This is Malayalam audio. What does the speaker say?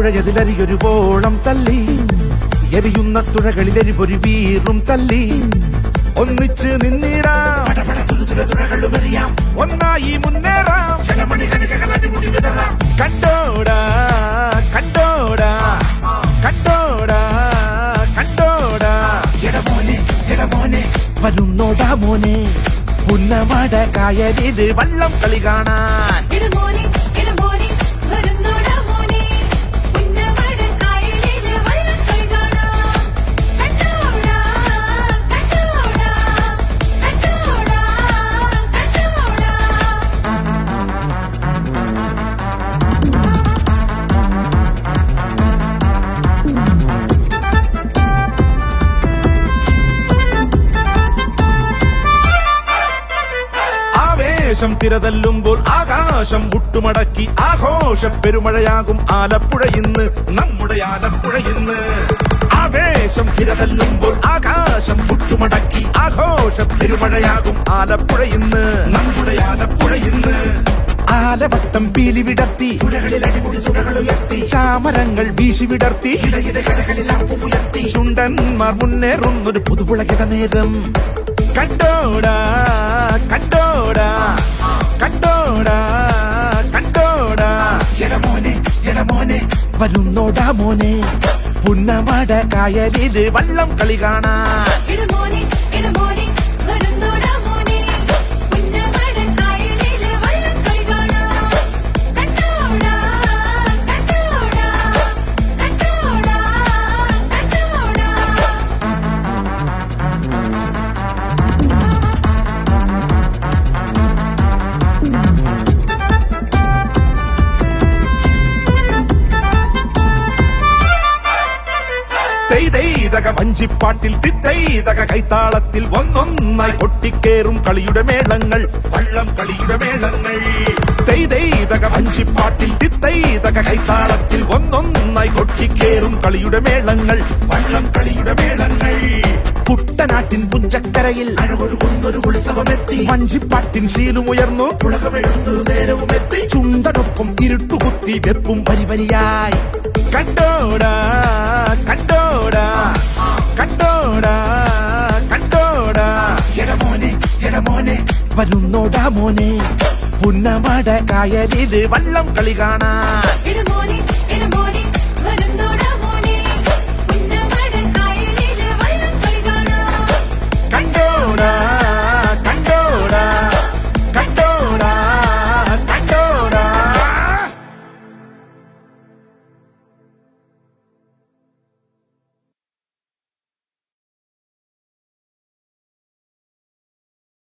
പുഴയതിലരിയൊരു ബോളം തല്ലി, എരിയുന്ന തുഴകളിലെരിപൊരു വീറും തല്ലി. ഒന്നിച്ച് നിന്നിടാം, ഒന്നായി മുന്നേറാം. കണ്ടോടാ കണ്ടോടാ കണ്ടോടാ കണ്ടോടാ, വരുന്നോടാ മോനെ പുന്നമട കായലില് വള്ളം കളി കാണാൻ. തിരതല്ലുമ്പോൾ ആകാശം മുട്ടുമടക്കി ആഘോഷ പെരുമഴയാകും ആലപ്പുഴ ഇന്ന്, നമ്മുടെ ആലപ്പുഴ ഇന്ന്. ആവേശം തിരതല്ലുമ്പോൾ ആകാശം മുട്ടുമടക്കി ആഘോഷ പെരുമഴയാകും ആലപ്പുഴ ഇന്ന്, നമ്മുടെ ആലപ്പുഴ ഇന്ന്. ആലവട്ടം പീലി വിടർത്തി, ചാമരങ്ങൾ വീശി വിടർത്തി, ചുണ്ടന്മാർ മുന്നേറുന്നൊരു പുതുപുളകിത നേരം. കണ്ടോടാ കണ്ടോടാ കണ്ടോടാ കണ്ടോടാ, വരുന്നോടാ മോനെ പുന്നമട കായലില് വള്ളം കളി കാണാൻ. വഞ്ചിപ്പാട്ടിൽ തിത്തൈതക കൈത്താളത്തിൽ ഒന്നൊന്നായി കൊട്ടിക്കേറും കളിയുടെ മേളങ്ങൾ, വള്ളം കളിയുടെ മേളങ്ങൾ. തെയ്തൈതക വഞ്ചിപ്പാട്ടിൽ തിത്തൈതക കൈത്താളത്തിൽ ഒന്നൊന്നായി കൊട്ടിക്കേറും കളിയുടെ മേളങ്ങൾ, വള്ളം കളിയുടെ മേളങ്ങൾ. കുട്ടനാട്ടിൻ പുഞ്ചക്കരയിൽ അഴകൊഴുകുന്നൊരു ഉത്സവമെത്തി, വഞ്ചിപ്പാട്ടിൻ ശീലുമുയർന്നു പുളകമെഴുന്നൊരു നേരവുമെത്തി. ചുണ്ടനൊപ്പം ഇരുട്ടുകുത്തി വെപ്പും വരിവരിയായി. കണ്ടോടാ കണ്ടോടാ കണ്ടോടാ കണ്ടോടാ, വരുന്നോടാ മോനെ പുന്നമട കായലില് വള്ളം കളി കാണാൻ.